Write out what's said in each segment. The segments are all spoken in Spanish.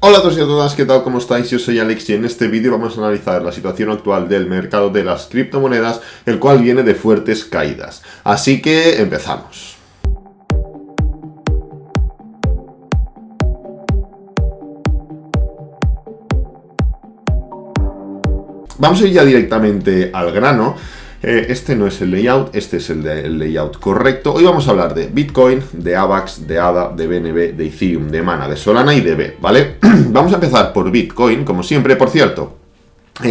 Hola a todos y a todas, ¿qué tal? ¿Cómo estáis? Yo soy Alex y en este vídeo vamos a analizar la situación actual del mercado de las criptomonedas, el cual viene de fuertes caídas. Así que empezamos. Vamos a ir ya directamente al grano. Este no es el layout, este es el layout correcto. Hoy vamos a hablar de Bitcoin, de AVAX, de ADA, de BNB, de Ethereum, de Mana, de Solana y de BEP, ¿vale? Vamos a empezar por Bitcoin, como siempre. Por cierto,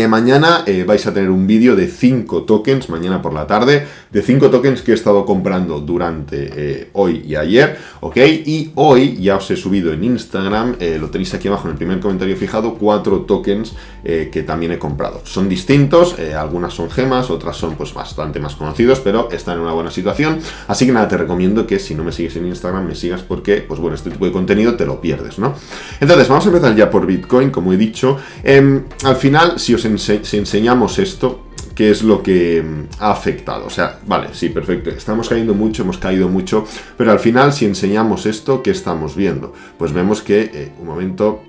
mañana vais a tener un vídeo de 5 tokens, mañana por la tarde, de 5 tokens que he estado comprando durante hoy y ayer, ¿ok? Y hoy ya os he subido en Instagram, lo tenéis aquí abajo en el primer comentario fijado, 4 tokens que también he comprado. Son distintos, algunas son gemas, otras son pues bastante más conocidos, pero están en una buena situación. Así que nada, te recomiendo que si no me sigues en Instagram, me sigas porque, pues bueno, este tipo de contenido te lo pierdes, ¿no? Entonces, vamos a empezar ya por Bitcoin, como he dicho. Al final, si enseñamos esto, ¿qué es lo que ha afectado? O sea, vale, sí, perfecto, estamos cayendo mucho, hemos caído mucho, pero al final, si enseñamos esto, ¿qué estamos viendo? Pues vemos que, un momento,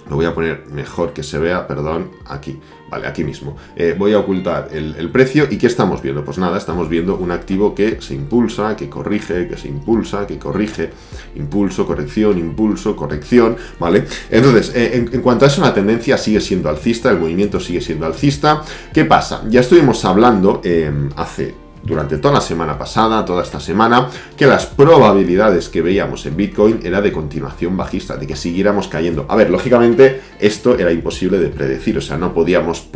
lo voy a poner mejor que se vea, perdón, aquí, vale, aquí mismo. Voy a ocultar el precio, ¿y qué estamos viendo? Pues nada, estamos viendo un activo que se impulsa, que corrige, que se impulsa, que corrige, impulso, corrección, ¿vale? Entonces, en cuanto a eso, la tendencia sigue siendo alcista, el movimiento sigue siendo alcista. ¿Qué pasa? Ya estuvimos hablando durante toda la semana pasada, toda esta semana, que las probabilidades que veíamos en Bitcoin era de continuación bajista, de que siguiéramos cayendo. A ver, lógicamente esto era imposible de predecir, o sea, no podíamos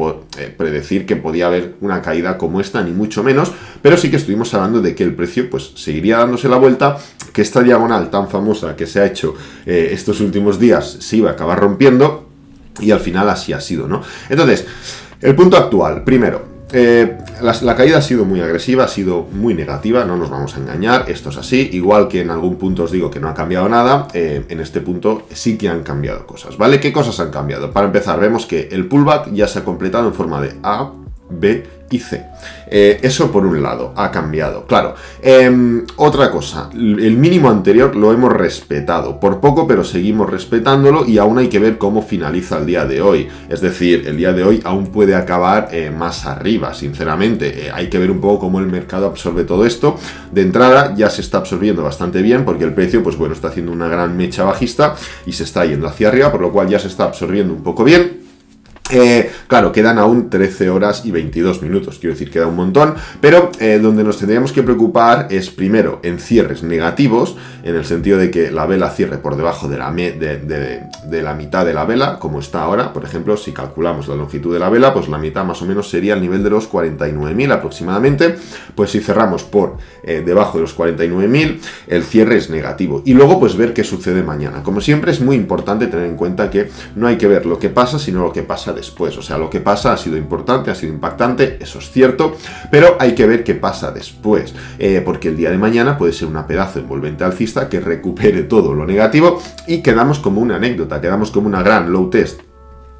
predecir que podía haber una caída como esta, ni mucho menos, pero sí que estuvimos hablando de que el precio pues seguiría dándose la vuelta, que esta diagonal tan famosa que se ha hecho estos últimos días se iba a acabar rompiendo, y al final así ha sido, ¿no? Entonces, el punto actual, primero, la caída ha sido muy agresiva, ha sido muy negativa, no nos vamos a engañar, esto es así, igual que en algún punto os digo que no ha cambiado nada, en este punto sí que han cambiado cosas, ¿vale? ¿Qué cosas han cambiado? Para empezar, vemos que el pullback ya se ha completado en forma de A, B y C. Eso por un lado, ha cambiado, claro. Otra cosa, el mínimo anterior lo hemos respetado, por poco, pero seguimos respetándolo y aún hay que ver cómo finaliza el día de hoy. Es decir, el día de hoy aún puede acabar más arriba, sinceramente. Hay que ver un poco cómo el mercado absorbe todo esto. De entrada ya se está absorbiendo bastante bien porque el precio, pues bueno, está haciendo una gran mecha bajista y se está yendo hacia arriba, por lo cual ya se está absorbiendo un poco bien. Claro, quedan aún 13 horas y 22 minutos, quiero decir, queda un montón, pero donde nos tendríamos que preocupar es primero en cierres negativos, en el sentido de que la vela cierre por debajo de la mitad de la vela, como está ahora. Por ejemplo, si calculamos la longitud de la vela, pues la mitad más o menos sería el nivel de los 49.000 aproximadamente. Pues si cerramos por debajo de los 49.000, el cierre es negativo. Y luego pues ver qué sucede mañana. Como siempre, es muy importante tener en cuenta que no hay que ver lo que pasa, sino lo que pasa después. O sea, lo que pasa ha sido importante, ha sido impactante, eso es cierto, pero hay que ver qué pasa después, porque el día de mañana puede ser una pedazo envolvente alcista que recupere todo lo negativo y quedamos como una anécdota, quedamos como una gran low test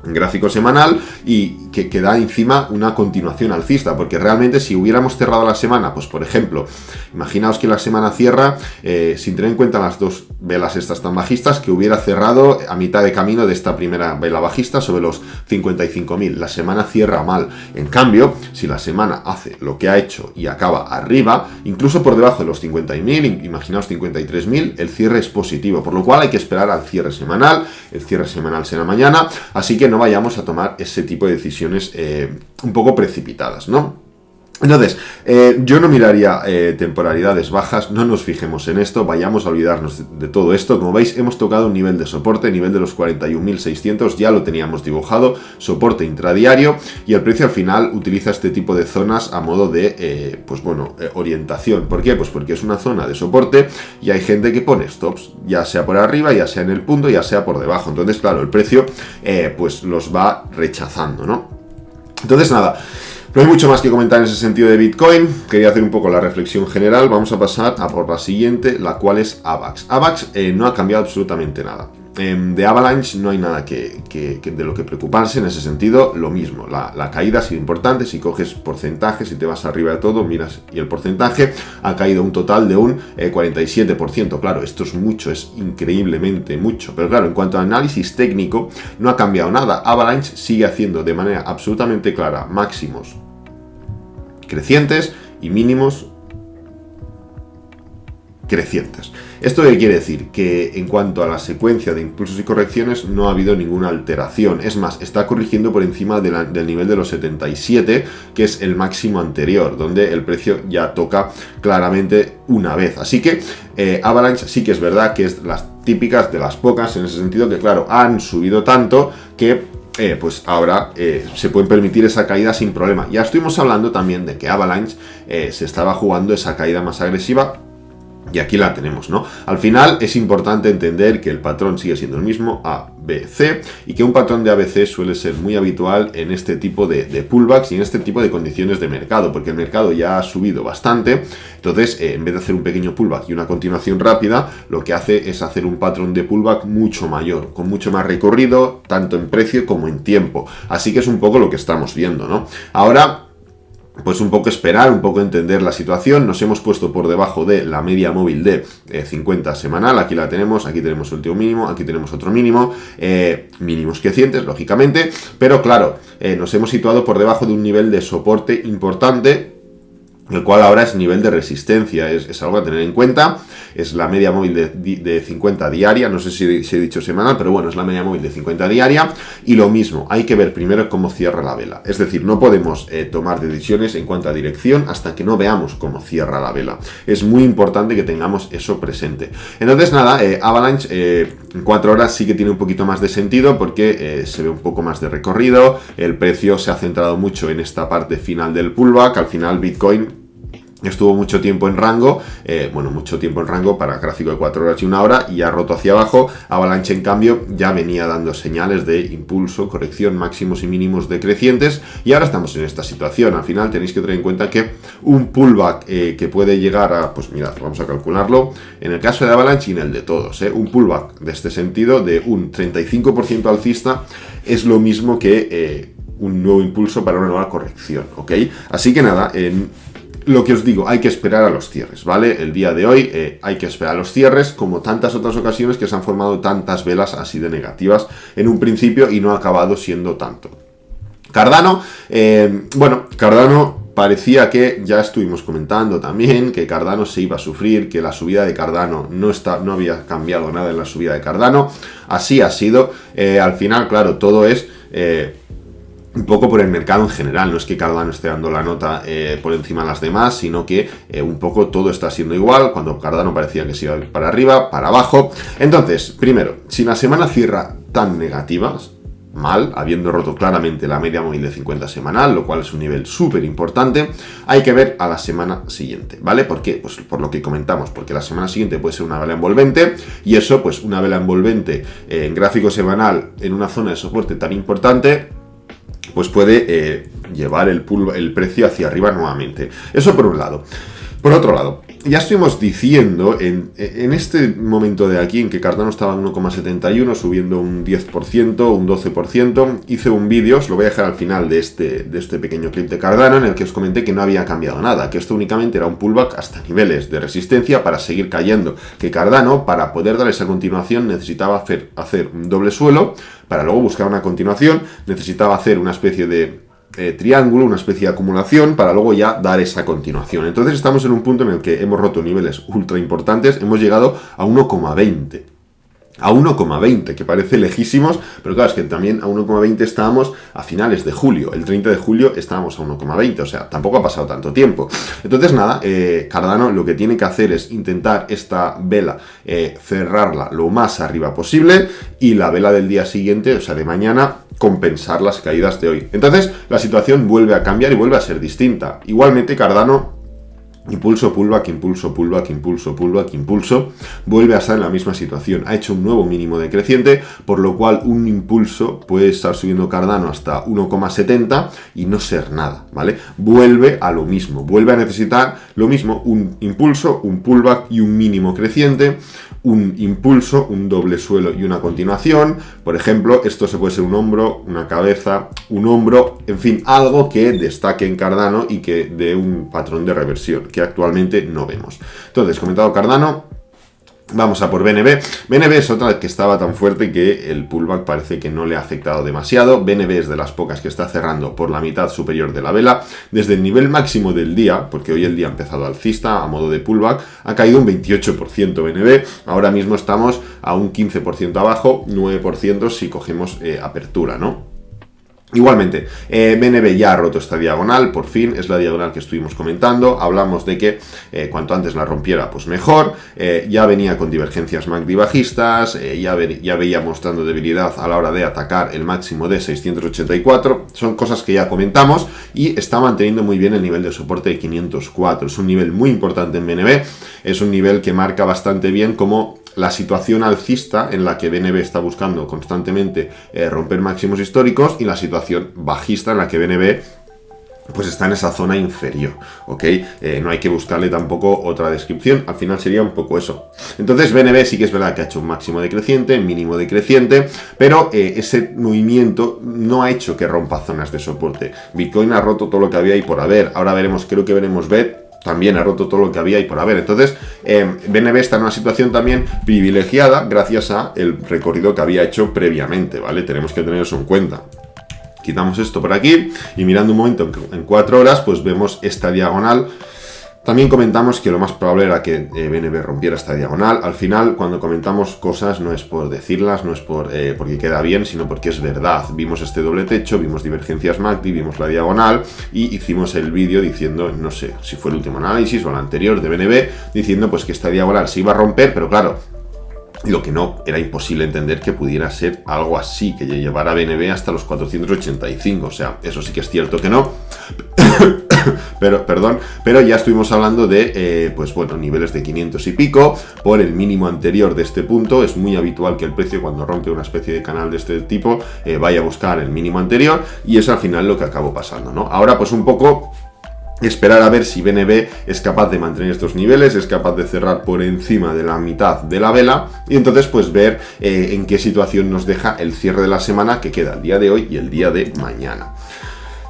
gráfico semanal y que da encima una continuación alcista, porque realmente si hubiéramos cerrado la semana, pues por ejemplo, imaginaos que la semana cierra sin tener en cuenta las dos velas estas tan bajistas, que hubiera cerrado a mitad de camino de esta primera vela bajista sobre los 55.000, la semana cierra mal. En cambio, si la semana hace lo que ha hecho y acaba arriba, incluso por debajo de los 50.000, imaginaos 53.000, el cierre es positivo, por lo cual hay que esperar al cierre semanal. El cierre semanal será mañana, así que no vayamos a tomar ese tipo de decisiones un poco precipitadas, ¿no? Entonces, yo no miraría temporalidades bajas, no nos fijemos en esto, vayamos a olvidarnos de todo esto. Como veis, hemos tocado un nivel de soporte, nivel de los 41.600, ya lo teníamos dibujado, soporte intradiario, y el precio al final utiliza este tipo de zonas a modo de, orientación. ¿Por qué? Pues porque es una zona de soporte y hay gente que pone stops, ya sea por arriba, ya sea en el punto, ya sea por debajo. Entonces, claro, el precio pues los va rechazando, ¿no? Entonces, nada. No hay mucho más que comentar en ese sentido de Bitcoin. Quería hacer un poco la reflexión general. Vamos a pasar a por la siguiente, la cual es AVAX. AVAX no ha cambiado absolutamente nada. de Avalanche no hay nada de lo que preocuparse en ese sentido. Lo mismo, la caída ha sido importante. Si coges porcentaje, si te vas arriba de todo, miras y el porcentaje ha caído un total de un 47%. Claro, esto es mucho, es increíblemente mucho, pero claro, en cuanto al análisis técnico no ha cambiado nada. Avalanche sigue haciendo de manera absolutamente clara máximos crecientes y mínimos crecientes. ¿Esto qué quiere decir? Que en cuanto a la secuencia de impulsos y correcciones no ha habido ninguna alteración. Es más, está corrigiendo por encima del nivel de los 77, que es el máximo anterior, donde el precio ya toca claramente una vez. Así que Avalanche sí que es verdad que es las típicas de las pocas, en ese sentido que, claro, han subido tanto que pues ahora se pueden permitir esa caída sin problema. Ya estuvimos hablando también de que Avalanche se estaba jugando esa caída más agresiva. Y aquí la tenemos, ¿no? Al final es importante entender que el patrón sigue siendo el mismo, A, B, C, y que un patrón de ABC suele ser muy habitual en este tipo de pullbacks y en este tipo de condiciones de mercado, porque el mercado ya ha subido bastante. Entonces, en vez de hacer un pequeño pullback y una continuación rápida, lo que hace es hacer un patrón de pullback mucho mayor, con mucho más recorrido, tanto en precio como en tiempo. Así que es un poco lo que estamos viendo, ¿no? Ahora, pues un poco esperar, un poco entender la situación. Nos hemos puesto por debajo de la media móvil de 50 semanal. Aquí la tenemos, aquí tenemos el último mínimo, aquí tenemos otro mínimo, mínimos crecientes, lógicamente, pero claro, nos hemos situado por debajo de un nivel de soporte importante, el cual ahora es nivel de resistencia, es algo a tener en cuenta. Es la media móvil de 50 diaria, no sé si he dicho semanal, pero bueno, es la media móvil de 50 diaria, y lo mismo, hay que ver primero cómo cierra la vela, es decir, no podemos tomar decisiones en cuanto a dirección hasta que no veamos cómo cierra la vela. Es muy importante que tengamos eso presente. Entonces nada, Avalanche en 4 horas sí que tiene un poquito más de sentido, porque se ve un poco más de recorrido, el precio se ha centrado mucho en esta parte final del pullback. Al final Bitcoin estuvo mucho tiempo en rango, mucho tiempo en rango para gráfico de 4 horas y 1 hora, y ha roto hacia abajo. Avalanche, en cambio, ya venía dando señales de impulso, corrección, máximos y mínimos decrecientes, y ahora estamos en esta situación. Al final tenéis que tener en cuenta que un pullback que puede llegar a, pues mirad, vamos a calcularlo, en el caso de Avalanche y en el de todos, un pullback de este sentido de un 35% alcista es lo mismo que un nuevo impulso para una nueva corrección, ¿ok? Así que nada, lo que os digo, hay que esperar a los cierres, ¿vale? El día de hoy hay que esperar a los cierres, como tantas otras ocasiones que se han formado tantas velas así de negativas en un principio y no ha acabado siendo tanto. Cardano, Cardano parecía que, ya estuvimos comentando también, que Cardano se iba a sufrir, que la subida de Cardano no había cambiado nada en la subida de Cardano. Así ha sido. Al final, claro, todo es un poco por el mercado en general. No es que Cardano esté dando la nota por encima de las demás, sino que un poco todo está siendo igual. Cuando Cardano parecía que se iba a ir para arriba, para abajo. Entonces, primero, si la semana cierra tan negativas, mal, habiendo roto claramente la media móvil de 50 semanal, lo cual es un nivel súper importante, hay que ver a la semana siguiente, ¿vale? ¿Por qué? Pues por lo que comentamos, porque la semana siguiente puede ser una vela envolvente, y eso, pues una vela envolvente en gráfico semanal en una zona de soporte tan importante, pues puede llevar el precio hacia arriba nuevamente. Eso por un lado. Por otro lado, ya estuvimos diciendo en este momento de aquí, en que Cardano estaba en 1,71, subiendo un 10%, un 12%, hice un vídeo, os lo voy a dejar al final de este pequeño clip de Cardano, en el que os comenté que no había cambiado nada, que esto únicamente era un pullback hasta niveles de resistencia para seguir cayendo, que Cardano, para poder dar esa continuación, necesitaba hacer un doble suelo, para luego buscar una continuación, necesitaba hacer una especie de triángulo, una especie de acumulación, para luego ya dar esa continuación. Entonces estamos en un punto en el que hemos roto niveles ultra importantes, hemos llegado a 1,20. A 1,20, que parece lejísimos, pero claro, es que también a 1,20 estábamos a finales de julio. El 30 de julio estábamos a 1,20, o sea, tampoco ha pasado tanto tiempo. Entonces nada, Cardano lo que tiene que hacer es intentar esta vela cerrarla lo más arriba posible, y la vela del día siguiente, o sea, de mañana, compensar las caídas de hoy. Entonces la situación vuelve a cambiar y vuelve a ser distinta. Igualmente Cardano Impulso, pullback, impulso, pullback, impulso, pullback, impulso, vuelve a estar en la misma situación. Ha hecho un nuevo mínimo decreciente, por lo cual un impulso puede estar subiendo Cardano hasta 1,70 y no ser nada, ¿vale? Vuelve a lo mismo, vuelve a necesitar lo mismo, un impulso, un pullback y un mínimo creciente, un impulso, un doble suelo y una continuación. Por ejemplo, esto se puede ser un hombro, una cabeza, un hombro, en fin, algo que destaque en Cardano y que dé un patrón de reversión, que actualmente no vemos. Entonces, comentado Cardano, vamos a por BNB. BNB es otra que estaba tan fuerte que el pullback parece que no le ha afectado demasiado. BNB es de las pocas que está cerrando por la mitad superior de la vela. Desde el nivel máximo del día, porque hoy el día ha empezado alcista a modo de pullback, ha caído un 28% BNB. Ahora mismo estamos a un 15% abajo, 9% si cogemos apertura, ¿no? Igualmente, BNB ya ha roto esta diagonal, por fin, es la diagonal que estuvimos comentando. Hablamos de que cuanto antes la rompiera, pues mejor. Ya venía con divergencias MACD bajistas, ya veía mostrando debilidad a la hora de atacar el máximo de 684. Son cosas que ya comentamos y está manteniendo muy bien el nivel de soporte de 504. Es un nivel muy importante en BNB, es un nivel que marca bastante bien como la situación alcista en la que BNB está buscando constantemente romper máximos históricos y la situación bajista en la que BNB pues está en esa zona inferior, ¿ok? No hay que buscarle tampoco otra descripción, al final sería un poco eso. Entonces BNB sí que es verdad que ha hecho un máximo decreciente, mínimo decreciente, pero ese movimiento no ha hecho que rompa zonas de soporte. Bitcoin ha roto todo lo que había y por haber, ahora veremos, creo que veremos BET, también ha roto todo lo que había y por haber. Entonces, BNB está en una situación también privilegiada gracias a el recorrido que había hecho previamente, ¿vale? Tenemos que tener eso en cuenta. Quitamos esto por aquí y mirando un momento en 4 horas, pues vemos esta diagonal. También comentamos que lo más probable era que BNB rompiera esta diagonal. Al final, cuando comentamos cosas, no es por decirlas, no es porque queda bien, sino porque es verdad. Vimos este doble techo, vimos divergencias MACD, vimos la diagonal y hicimos el vídeo diciendo, no sé si fue el último análisis o el anterior de BNB, diciendo pues que esta diagonal se iba a romper, pero claro, lo que no, era imposible entender que pudiera ser algo así, que llevara a BNB hasta los 485, o sea, eso sí que es cierto que no, pero ya estuvimos hablando de, pues bueno, niveles de 500 y pico, por el mínimo anterior de este punto. Es muy habitual que el precio cuando rompe una especie de canal de este tipo, vaya a buscar el mínimo anterior, y es al final lo que acabó pasando, ¿no? Ahora pues un poco esperar a ver si BNB es capaz de mantener estos niveles, es capaz de cerrar por encima de la mitad de la vela y entonces pues ver en qué situación nos deja el cierre de la semana que queda el día de hoy y el día de mañana.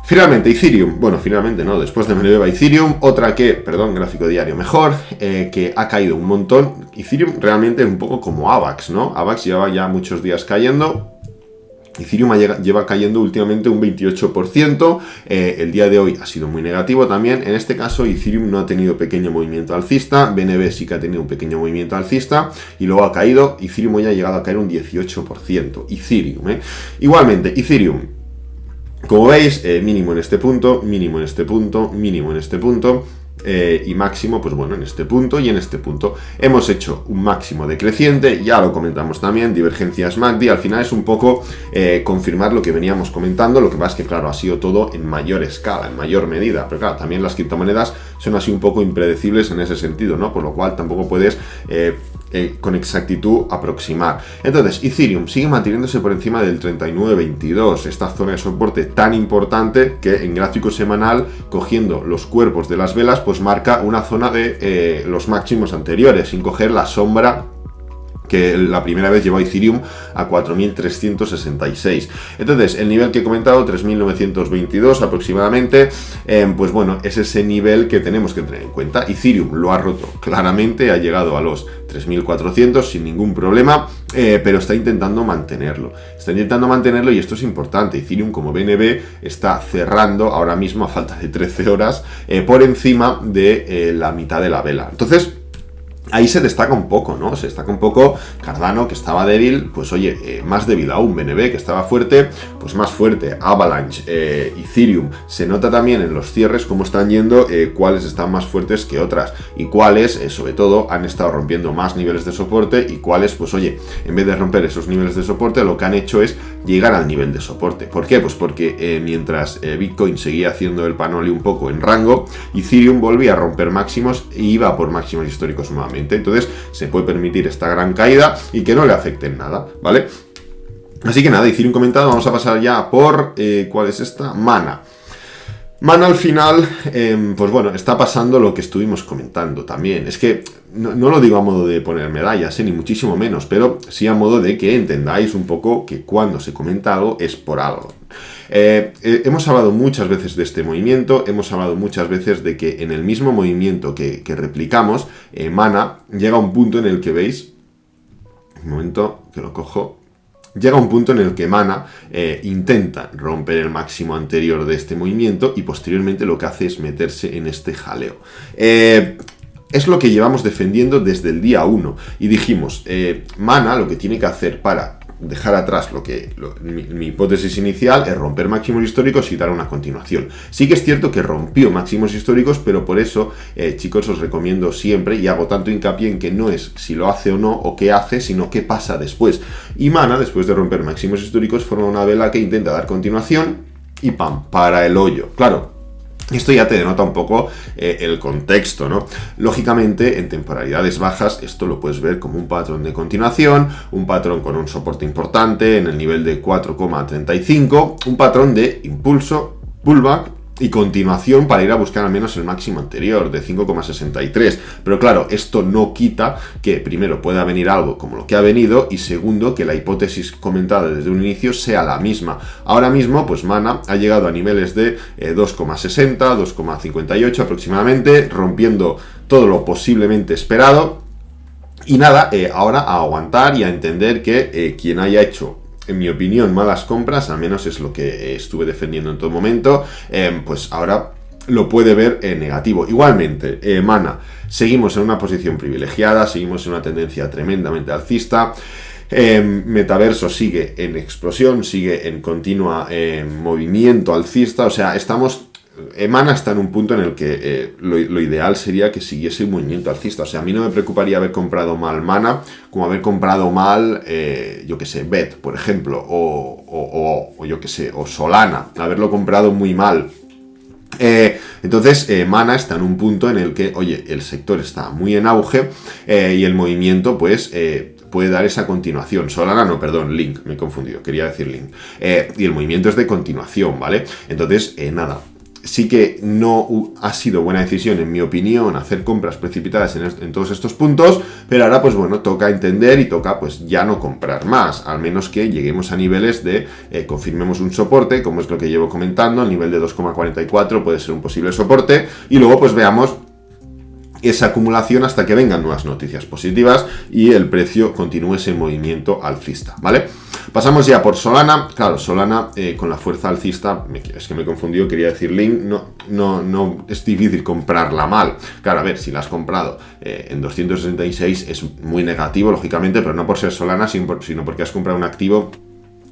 Finalmente, Ethereum. Bueno, finalmente no, después de BNB va Ethereum, otra que, perdón, gráfico diario mejor, que ha caído un montón. Ethereum realmente es un poco como AVAX, ¿no? AVAX lleva ya muchos días cayendo. Ethereum lleva cayendo últimamente un 28%, el día de hoy ha sido muy negativo también. En este caso Ethereum no ha tenido pequeño movimiento alcista, BNB sí que ha tenido un pequeño movimiento alcista y luego ha caído. Ethereum hoy ha llegado a caer un 18%, Ethereum, Igualmente, Ethereum, como veis, mínimo en este punto, mínimo en este punto, mínimo en este punto. Y máximo, pues bueno, en este punto y en este punto. Hemos hecho un máximo decreciente, ya lo comentamos también, divergencias MACD, al final es un poco confirmar lo que veníamos comentando. Lo que pasa es que, claro, ha sido todo en mayor escala, en mayor medida, pero claro, también las criptomonedas son así un poco impredecibles en ese sentido, ¿no? Por lo cual tampoco puedes con exactitud aproximar. Entonces, Ethereum sigue manteniéndose por encima del 39.22, esta zona de soporte tan importante que en gráfico semanal, cogiendo los cuerpos de las velas, pues marca una zona de los máximos anteriores, sin coger la sombra que la primera vez llevó a Ethereum a 4.366. Entonces, el nivel que he comentado, 3.922 aproximadamente, pues bueno, es ese nivel que tenemos que tener en cuenta. Ethereum lo ha roto claramente, ha llegado a los 3.400 sin ningún problema, pero está intentando mantenerlo. Está intentando mantenerlo y esto es importante. Ethereum, como BNB, está cerrando ahora mismo a falta de 13 horas por encima de la mitad de la vela. Entonces, ahí se destaca un poco, ¿no? Se destaca un poco Cardano, que estaba débil, pues oye, más débil aún. BNB, que estaba fuerte, pues más fuerte. Avalanche, Ethereum. Se nota también en los cierres cómo están yendo, cuáles están más fuertes que otras y cuáles, sobre todo, han estado rompiendo más niveles de soporte y cuáles, pues oye, en vez de romper esos niveles de soporte, lo que han hecho es llegar al nivel de soporte. ¿Por qué? Pues porque mientras Bitcoin seguía haciendo el panoli un poco en rango, Ethereum volvía a romper máximos e iba por máximos históricos nuevamente. Entonces se puede permitir esta gran caída y que no le afecte en nada, ¿vale? Así que nada, Ethereum comentado, vamos a pasar ya por, ¿cuál es esta? Mana. Mana al final, pues bueno, está pasando lo que estuvimos comentando también. Es que no lo digo a modo de poner medallas, ni muchísimo menos, pero sí a modo de que entendáis un poco que cuando se comenta algo es por algo. Hemos hablado muchas veces de este movimiento, hemos hablado muchas veces de que en el mismo movimiento que replicamos, Mana llega a un punto en el que veis, un momento que lo cojo, llega un punto en el que Mana intenta romper el máximo anterior de este movimiento y posteriormente lo que hace es meterse en este jaleo. Es lo que llevamos defendiendo desde el día 1 y dijimos, Mana lo que tiene que hacer para dejar atrás mi hipótesis inicial es romper máximos históricos y dar una continuación. Sí que es cierto que rompió máximos históricos, pero por eso, chicos, os recomiendo siempre y hago tanto hincapié en que no es si lo hace o no o qué hace, sino qué pasa después. Y Mana, después de romper máximos históricos, forma una vela que intenta dar continuación y ¡pam!, para el hoyo. Claro, esto ya te denota un poco el contexto, ¿no? Lógicamente, en temporalidades bajas, esto lo puedes ver como un patrón de continuación, un patrón con un soporte importante en el nivel de 4,35, un patrón de impulso, pullback y continuación para ir a buscar al menos el máximo anterior de 5,63. Pero claro, esto no quita que primero pueda venir algo como lo que ha venido y segundo que la hipótesis comentada desde un inicio sea la misma. Ahora mismo pues Mana ha llegado a niveles de 2,60, 2,58 aproximadamente, rompiendo todo lo posiblemente esperado. Y nada, ahora a aguantar y a entender que quien haya hecho, en mi opinión, malas compras, al menos es lo que estuve defendiendo en todo momento, pues ahora lo puede ver negativo. Igualmente, Mana, seguimos en una posición privilegiada, seguimos en una tendencia tremendamente alcista. Metaverso sigue en explosión, sigue en continua movimiento alcista, o sea, Mana está en un punto en el que lo ideal sería que siguiese un movimiento alcista. O sea, a mí no me preocuparía haber comprado mal Mana como haber comprado mal, yo que sé, BET, por ejemplo, o yo que sé, o Solana, haberlo comprado muy mal. Entonces, Mana está en un punto en el que, oye, el sector está muy en auge y el movimiento, pues, puede dar esa continuación. Solana, no, perdón, Link, me he confundido, quería decir Link. Y el movimiento es de continuación, ¿vale? Entonces, nada. Sí que no ha sido buena decisión, en mi opinión, hacer compras precipitadas en todos estos puntos, pero ahora, pues bueno, toca entender y toca, pues ya no comprar más, al menos que lleguemos a niveles de, confirmemos un soporte, como es lo que llevo comentando, el nivel de 2,44 puede ser un posible soporte, y luego pues veamos esa acumulación hasta que vengan nuevas noticias positivas y el precio continúe ese movimiento alcista, ¿vale? Pasamos ya por Solana. Claro, Solana con la fuerza alcista, es que me he confundido, quería decir Link, no es difícil comprarla mal. Claro, a ver, si la has comprado en 266 es muy negativo, lógicamente, pero no por ser Solana, sino porque has comprado un activo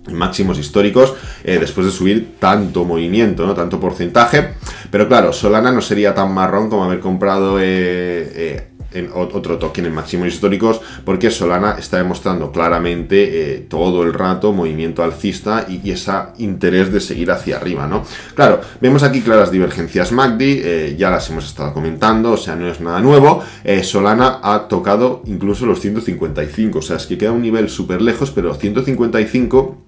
en máximos históricos después de subir tanto movimiento, ¿no? Tanto porcentaje. Pero claro, Solana no sería tan marrón como haber comprado en otro token en máximos históricos, porque Solana está demostrando claramente todo el rato movimiento alcista y ese interés de seguir hacia arriba, ¿no? Claro, vemos aquí claras divergencias MACD, ya las hemos estado comentando, o sea, no es nada nuevo. Solana ha tocado incluso los 155, o sea, es que queda un nivel súper lejos, pero 155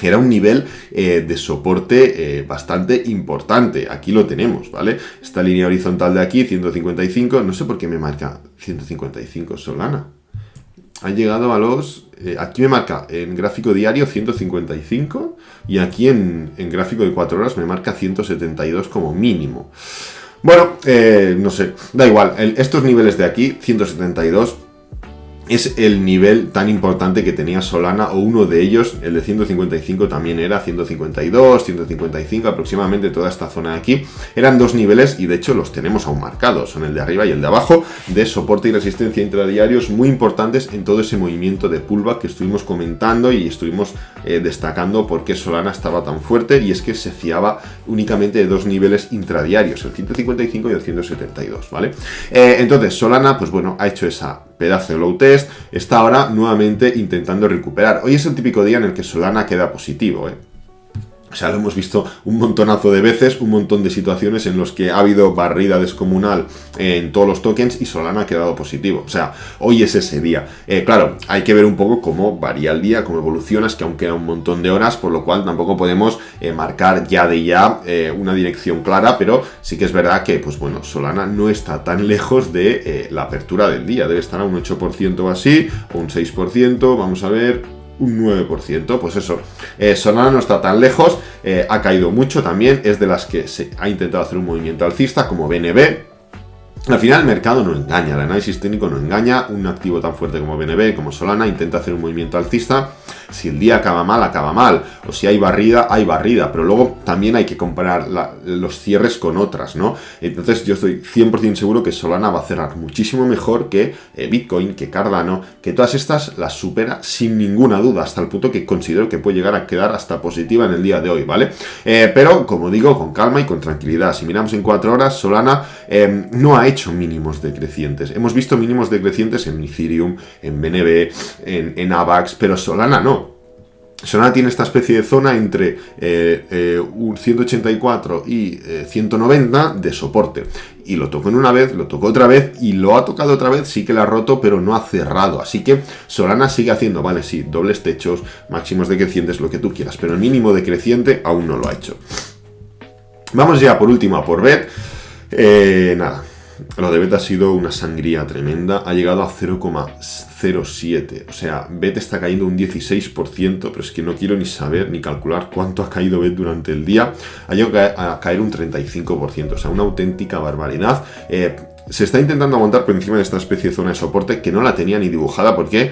era un nivel de soporte bastante importante. Aquí lo tenemos, ¿vale? Esta línea horizontal de aquí, 155, no sé por qué me marca 155 Solana. Ha llegado a los... aquí me marca en gráfico diario 155 y aquí en gráfico de 4 horas me marca 172 como mínimo. Bueno, no sé, da igual. Estos niveles de aquí, 172... es el nivel tan importante que tenía Solana, o uno de ellos. El de 155 también era 152, 155 aproximadamente. Toda esta zona de aquí eran dos niveles, y de hecho los tenemos aún marcados, son el de arriba y el de abajo, de soporte y resistencia intradiarios muy importantes en todo ese movimiento de pullback que estuvimos comentando y estuvimos destacando por qué Solana estaba tan fuerte, y es que se fiaba únicamente de dos niveles intradiarios, el 155 y el 172, ¿vale? Entonces Solana, pues bueno, ha hecho esa pedazo de low test, está ahora nuevamente intentando recuperar. Hoy es el típico día en el que Solana queda positivo, O sea, lo hemos visto un montonazo de veces, un montón de situaciones en los que ha habido barrida descomunal en todos los tokens y Solana ha quedado positivo. O sea, hoy es ese día. Claro, hay que ver un poco cómo varía el día, cómo evoluciona, es que aún queda un montón de horas, por lo cual tampoco podemos marcar ya de ya una dirección clara, pero sí que es verdad que, pues bueno, Solana no está tan lejos de la apertura del día. Debe estar a un 8% o así, o un 6%, vamos a ver, un 9%, pues eso. Solana no está tan lejos, ha caído mucho también, es de las que se ha intentado hacer un movimiento alcista, como BNB. Al final el mercado no engaña, el análisis técnico no engaña. Un activo tan fuerte como BNB, como Solana, intenta hacer un movimiento alcista. Si el día acaba mal, o si hay barrida, pero luego también hay que comparar los cierres con otras, ¿no? Entonces yo estoy 100% seguro que Solana va a cerrar muchísimo mejor que Bitcoin, que Cardano, que todas estas las supera sin ninguna duda, hasta el punto que considero que puede llegar a quedar hasta positiva en el día de hoy, ¿vale? Pero, como digo, con calma y con tranquilidad. Si miramos en 4 horas, Solana no ha hecho mínimos decrecientes. Hemos visto mínimos decrecientes en Ethereum, en BNB, en AVAX, pero Solana no. Solana tiene esta especie de zona entre 184 y 190 de soporte. Y lo tocó en una vez, lo tocó otra vez y lo ha tocado otra vez, sí que la ha roto, pero no ha cerrado. Así que Solana sigue haciendo, vale, sí, dobles techos, máximos decrecientes, lo que tú quieras, pero el mínimo decreciente aún no lo ha hecho. Vamos ya por último a por BET. Nada. Lo de BET ha sido una sangría tremenda, ha llegado a 0,07, o sea, BET está cayendo un 16%, pero es que no quiero ni saber ni calcular cuánto ha caído BET durante el día. Ha llegado a caer un 35%, o sea, una auténtica barbaridad. Se está intentando aguantar por encima de esta especie de zona de soporte que no la tenía ni dibujada porque,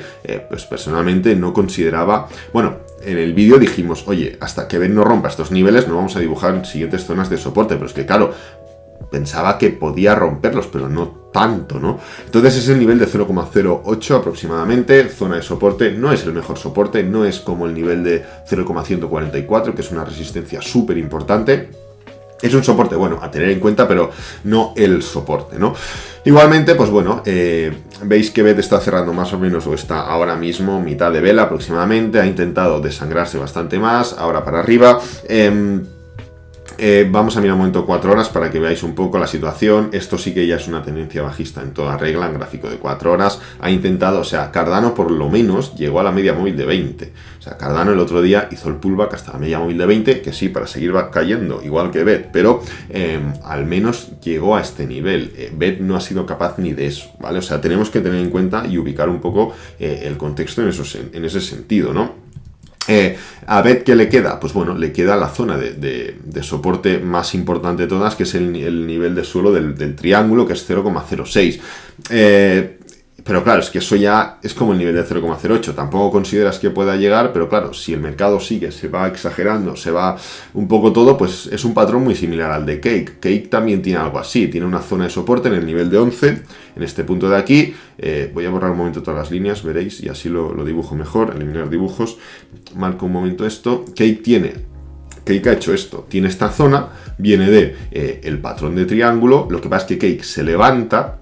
pues personalmente no consideraba, bueno, en el vídeo dijimos, oye, hasta que BET no rompa estos niveles no vamos a dibujar siguientes zonas de soporte, pero es que claro, pensaba que podía romperlos, pero no tanto, ¿no? Entonces es el nivel de 0,08 aproximadamente, zona de soporte, no es el mejor soporte, no es como el nivel de 0,144, que es una resistencia súper importante. Es un soporte, bueno, a tener en cuenta, pero no el soporte, ¿no? Igualmente, pues bueno, veis que BET está cerrando más o menos, o está ahora mismo mitad de vela aproximadamente, ha intentado desangrarse bastante más, ahora para arriba. Vamos a mirar un momento 4 horas para que veáis un poco la situación. Esto sí que ya es una tendencia bajista en toda regla, en gráfico de 4 horas. Ha intentado, o sea, Cardano por lo menos llegó a la media móvil de 20. O sea, Cardano el otro día hizo el pullback hasta la media móvil de 20, que sí, para seguir cayendo, igual que BET, pero al menos llegó a este nivel. BET no ha sido capaz ni de eso, ¿vale? O sea, tenemos que tener en cuenta y ubicar un poco el contexto en ese sentido, ¿no? A BET, ¿qué le queda? Pues bueno, le queda la zona de soporte más importante de todas, que es el nivel de suelo del triángulo, que es 0,06. Pero claro, es que eso ya es como el nivel de 0,08. Tampoco consideras que pueda llegar, pero claro, si el mercado sigue, se va exagerando, se va un poco todo, pues es un patrón muy similar al de Cake. Cake también tiene algo así, tiene una zona de soporte en el nivel de 11, en este punto de aquí. Voy a borrar un momento todas las líneas, veréis, y así lo dibujo mejor, eliminar dibujos. Marco un momento esto. Cake ha hecho esto, tiene esta zona, viene de el patrón de triángulo. Lo que pasa es que Cake se levanta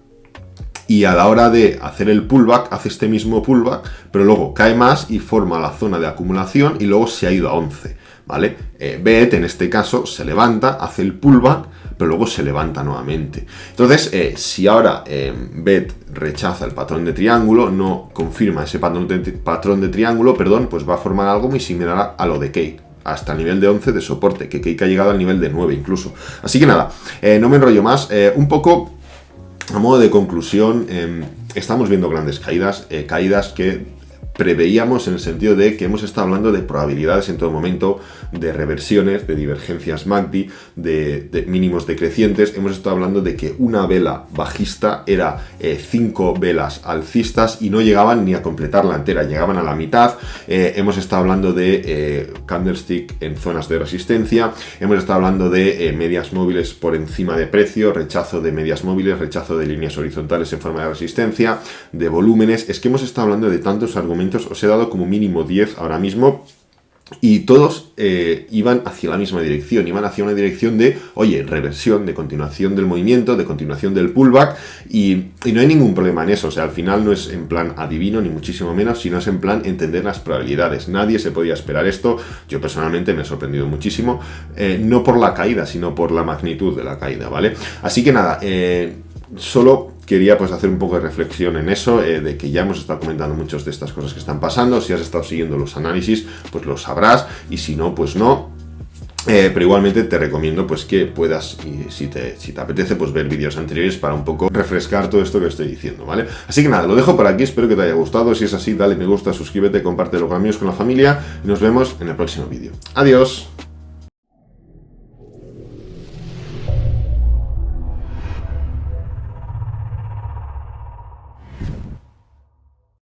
y a la hora de hacer el pullback, hace este mismo pullback, pero luego cae más y forma la zona de acumulación y luego se ha ido a 11, ¿vale? BET en este caso se levanta, hace el pullback, pero luego se levanta nuevamente. Entonces, si ahora BET rechaza el patrón de triángulo, no confirma ese patrón de triángulo, pues va a formar algo muy similar a lo de Cake, hasta el nivel de 11 de soporte, que Cake ha llegado al nivel de 9 incluso. Así que nada, no me enrollo más, un poco a modo de conclusión, estamos viendo grandes caídas que preveíamos, en el sentido de que hemos estado hablando de probabilidades en todo momento, de reversiones, de divergencias MACD, de mínimos decrecientes. Hemos estado hablando de que una vela bajista era 5 velas alcistas y no llegaban ni a completar la entera, llegaban a la mitad. Hemos estado hablando de candlestick en zonas de resistencia, hemos estado hablando de medias móviles por encima de precio, rechazo de medias móviles, rechazo de líneas horizontales en forma de resistencia, de volúmenes. Es que hemos estado hablando de tantos argumentos, os he dado como mínimo 10 ahora mismo, y todos iban hacia la misma dirección, iban hacia una dirección de, oye, reversión, de continuación del movimiento, de continuación del pullback, y no hay ningún problema en eso. O sea, al final no es en plan adivino, ni muchísimo menos, sino es en plan entender las probabilidades. Nadie se podía esperar esto. Yo personalmente me he sorprendido muchísimo, no por la caída, sino por la magnitud de la caída, ¿vale? Así que nada, solo quería pues hacer un poco de reflexión en eso, de que ya hemos estado comentando muchas de estas cosas que están pasando. Si has estado siguiendo los análisis, pues lo sabrás, y si no, pues no. Pero igualmente te recomiendo pues que puedas, y si te apetece, pues ver vídeos anteriores para un poco refrescar todo esto que estoy diciendo, ¿vale? Así que nada, lo dejo por aquí, espero que te haya gustado. Si es así, dale me gusta, suscríbete, compártelo con amigos, con la familia, y nos vemos en el próximo vídeo. ¡Adiós!